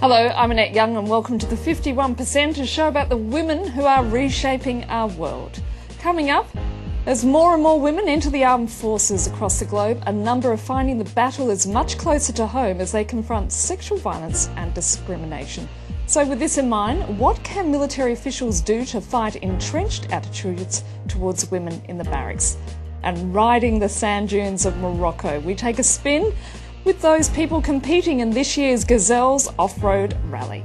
Hello, I'm Annette Young and welcome to the 51%, a show about the women who are reshaping our world. Coming up, as more and more women enter the armed forces across the globe, a number are finding the battle is much closer to home as they confront sexual violence and discrimination. So with this in mind, what can military officials do to fight entrenched attitudes towards women in the barracks? And riding the sand dunes of Morocco, we take a spin with those people competing in this year's Gazelles off-road rally.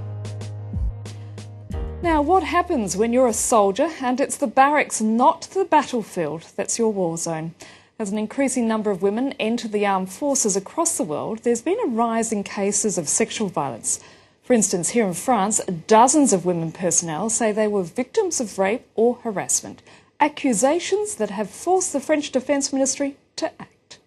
Now, what happens when you're a soldier and it's the barracks, not the battlefield, that's your war zone? As an increasing number of women enter the armed forces across the world, there's been a rise in cases of sexual violence. For instance, here in France, dozens of women personnel say they were victims of rape or harassment, accusations that have forced the French Defence Ministry to act.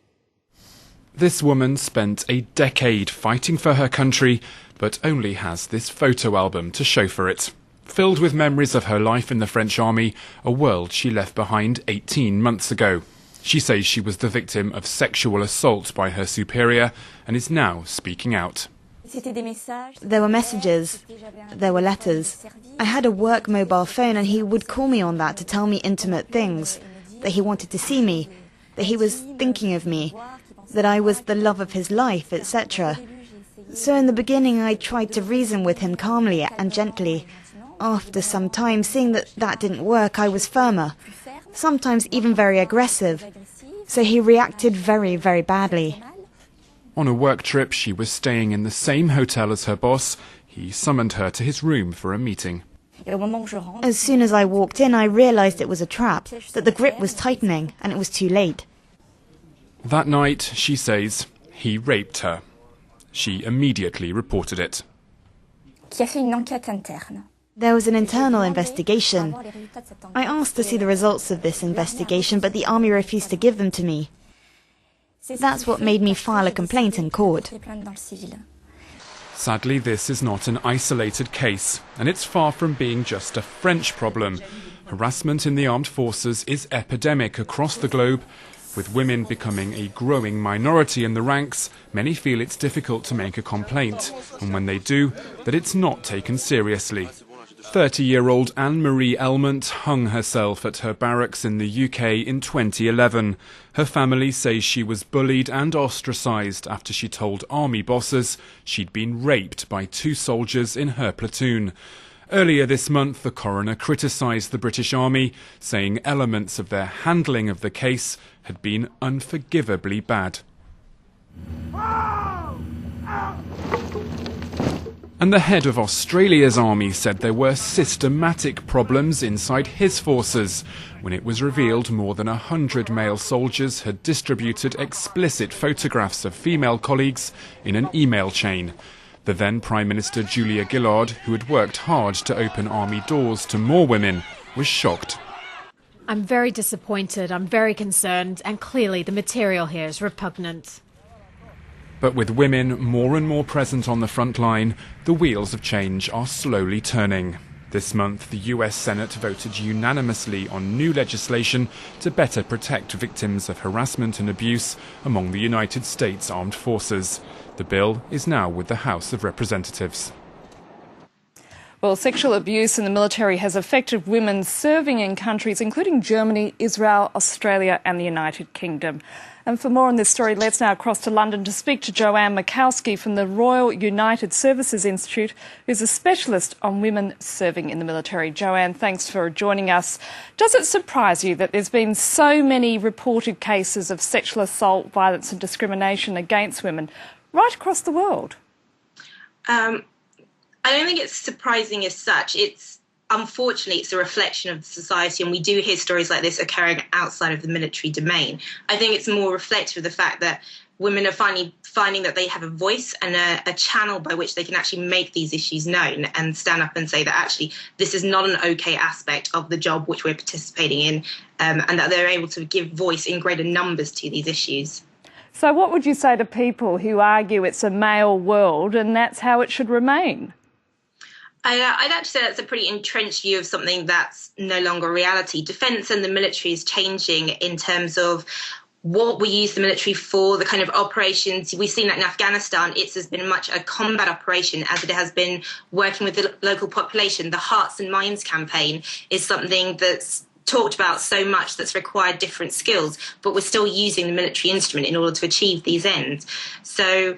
This woman spent a decade fighting for her country, but only has this photo album to show for it. Filled with memories of her life in the French army, a world she left behind 18 months ago. She says she was the victim of sexual assault by her superior and is now speaking out. There were messages, there were letters. I had a work mobile phone and he would call me on that to tell me intimate things, that he wanted to see me, that he was thinking of me, that I was the love of his life, etc. So in the beginning I tried to reason with him calmly and gently. After some time, seeing that that didn't work, I was firmer, sometimes even very aggressive. So he reacted very, very badly. On a work trip, she was staying in the same hotel as her boss. He summoned her to his room for a meeting. As soon as I walked in, I realized it was a trap, that the grip was tightening and it was too late. That night, she says, he raped her. She immediately reported it. There was an internal investigation. I asked to see the results of this investigation, but the army refused to give them to me. That's what made me file a complaint in court. Sadly, this is not an isolated case, and it's far from being just a French problem. Harassment in the armed forces is epidemic across the globe. With women becoming a growing minority in the ranks, many feel it's difficult to make a complaint, and when they do, that it's not taken seriously. 30-year-old Anne-Marie Elmont hung herself at her barracks in the UK in 2011. Her family says she was bullied and ostracised after she told army bosses she'd been raped by 2 soldiers in her platoon. Earlier this month, the coroner criticised the British Army, saying elements of their handling of the case had been unforgivably bad. And the head of Australia's army said there were systematic problems inside his forces when it was revealed more than 100 male soldiers had distributed explicit photographs of female colleagues in an email chain. The then Prime Minister Julia Gillard, who had worked hard to open army doors to more women, was shocked. I'm very disappointed, I'm very concerned, and clearly the material here is repugnant. But with women more and more present on the front line, the wheels of change are slowly turning. This month, the US Senate voted unanimously on new legislation to better protect victims of harassment and abuse among the United States Armed Forces. The bill is now with the House of Representatives. Well, sexual abuse in the military has affected women serving in countries including Germany, Israel, Australia and the United Kingdom. And for more on this story, let's now cross to London to speak to Joanne Mikowski from the Royal United Services Institute, who's a specialist on women serving in the military. Joanne, thanks for joining us. Does it surprise you that there's been so many reported cases of sexual assault, violence and discrimination against women right across the world? I don't think it's surprising as such. Unfortunately, it's a reflection of society, and we do hear stories like this occurring outside of the military domain. I think it's more reflective of the fact that women are finding that they have a voice and a channel by which they can actually make these issues known and stand up and say that actually this is not an okay aspect of the job which we're participating in, and that they're able to give voice in greater numbers to these issues. So what would you say to people who argue it's a male world and that's how it should remain? I'd actually say that's a pretty entrenched view of something that's no longer reality. Defence and the military is changing in terms of what we use the military for, the kind of operations. We've seen that in Afghanistan, it has been much a combat operation as it has been working with the local population. The Hearts and Minds campaign is something that's talked about so much that's required different skills, but we're still using the military instrument in order to achieve these ends. So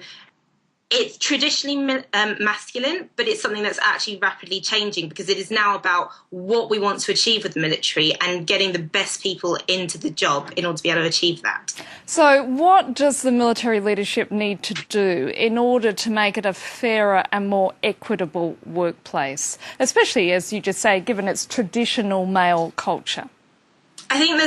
it's traditionally masculine, but it's something that's actually rapidly changing because it is now about what we want to achieve with the military and getting the best people into the job in order to be able to achieve that. So what does the military leadership need to do in order to make it a fairer and more equitable workplace, especially, as you just say, given its traditional male culture? I think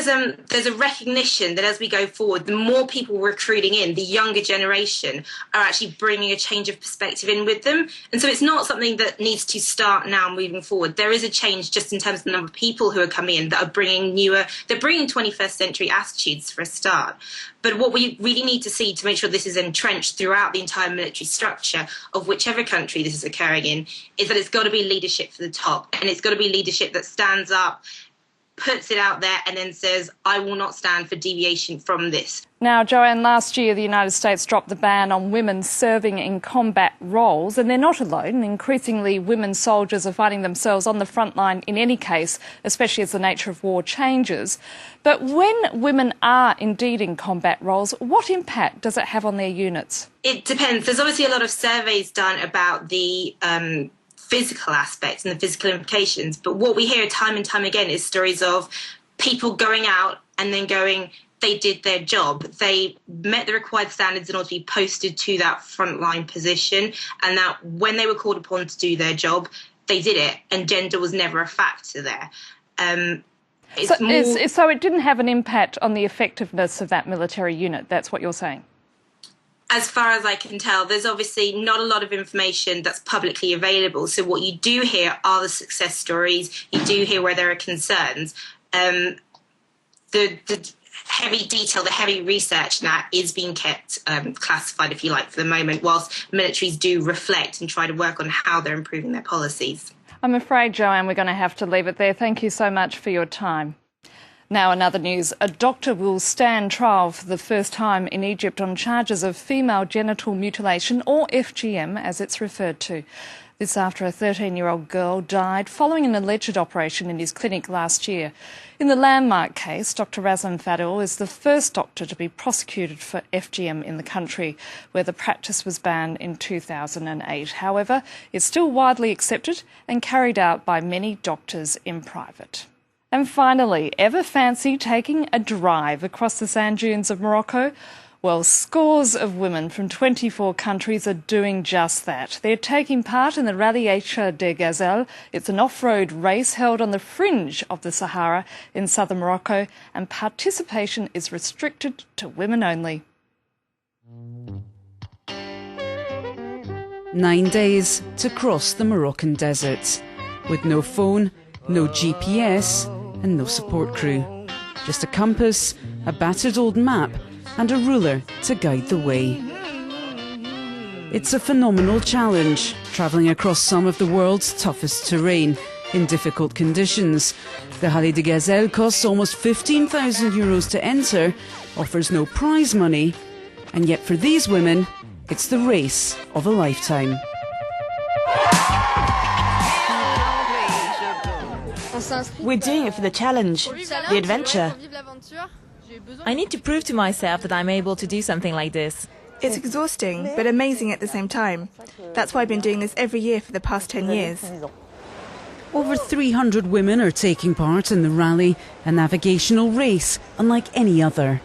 there's a recognition that as we go forward, the more people we're recruiting in, the younger generation are actually bringing a change of perspective in with them. And so it's not something that needs to start now moving forward. There is a change just in terms of the number of people who are coming in that are bringing they're bringing 21st century attitudes for a start. But what we really need to see to make sure this is entrenched throughout the entire military structure of whichever country this is occurring in is that it's got to be leadership for the top, and it's got to be leadership that stands up, puts it out there and then says, I will not stand for deviation from this. Now, Joanne, last year the United States dropped the ban on women serving in combat roles, and they're not alone. Increasingly, women soldiers are finding themselves on the front line in any case, especially as the nature of war changes. But when women are indeed in combat roles, what impact does it have on their units? It depends. There's obviously a lot of surveys done about the physical aspects and the physical implications, but what we hear time and time again is stories of people going out and then going, they did their job, they met the required standards in order to be posted to that frontline position, and that when they were called upon to do their job, they did it, and gender was never a factor there. So it didn't have an impact on the effectiveness of that military unit, that's what you're saying? As far as I can tell, there's obviously not a lot of information that's publicly available. So what you do hear are the success stories. You do hear where there are concerns. The heavy detail, the heavy research that is being kept classified, if you like, for the moment, whilst militaries do reflect and try to work on how they're improving their policies. I'm afraid, Joanne, we're going to have to leave it there. Thank you so much for your time. Now, in other news, a doctor will stand trial for the first time in Egypt on charges of female genital mutilation, or FGM as it's referred to. This after a 13-year-old girl died following an alleged operation in his clinic last year. In the landmark case, Dr Razan Fadil is the first doctor to be prosecuted for FGM in the country, where the practice was banned in 2008. However, it's still widely accepted and carried out by many doctors in private. And finally, ever fancy taking a drive across the sand dunes of Morocco? Well, scores of women from 24 countries are doing just that. They're taking part in the Rally HD Gazelle. It's an off-road race held on the fringe of the Sahara in southern Morocco, and participation is restricted to women only. 9 days to cross the Moroccan desert, with no phone, no GPS and no support crew. Just a compass, a battered old map and a ruler to guide the way. It's a phenomenal challenge, travelling across some of the world's toughest terrain in difficult conditions. The Rally HD Gazelle costs almost €15,000 to enter, offers no prize money, and yet for these women, it's the race of a lifetime. We're doing it for the challenge, the adventure. I need to prove to myself that I'm able to do something like this. It's exhausting, but amazing at the same time. That's why I've been doing this every year for the past 10 years. Over 300 women are taking part in the rally, a navigational race unlike any other.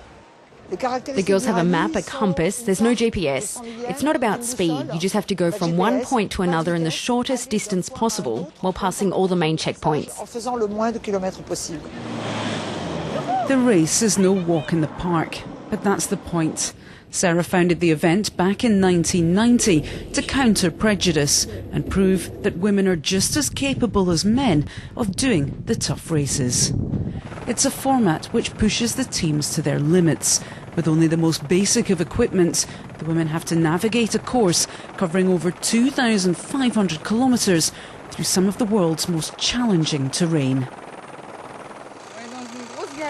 The girls have a map, a compass, there's no GPS. It's not about speed, you just have to go from one point to another in the shortest distance possible while passing all the main checkpoints. The race is no walk in the park, but that's the point. Sarah founded the event back in 1990 to counter prejudice and prove that women are just as capable as men of doing the tough races. It's a format which pushes the teams to their limits, With only the most basic of equipment, the women have to navigate a course covering over 2,500 kilometres through some of the world's most challenging terrain.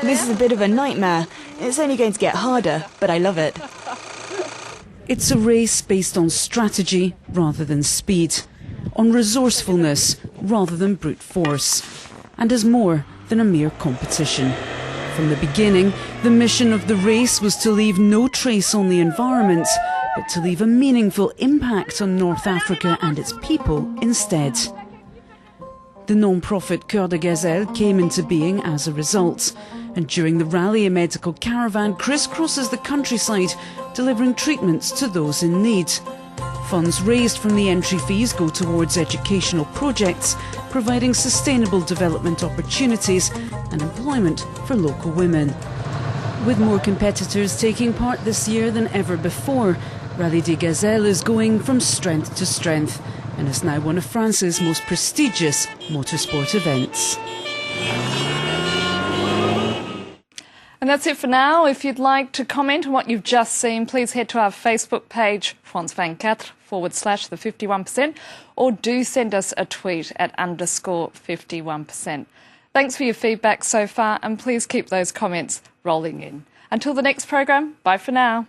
This is a bit of a nightmare. It's only going to get harder, but I love it. It's a race based on strategy rather than speed, on resourcefulness rather than brute force, and is more than a mere competition. From the beginning, the mission of the race was to leave no trace on the environment, but to leave a meaningful impact on North Africa and its people instead. The non-profit Cœur de Gazelle came into being as a result, and during the rally a medical caravan crisscrosses the countryside, delivering treatments to those in need. Funds raised from the entry fees go towards educational projects, providing sustainable development opportunities and employment for local women. With more competitors taking part this year than ever before, Rally HD Gazelle is going from strength to strength and is now one of France's most prestigious motorsport events. And that's it for now. If you'd like to comment on what you've just seen, please head to our Facebook page, France24/the 51%, or do send us a tweet at _51%. Thanks for your feedback so far, and please keep those comments rolling in. Until the next program, bye for now.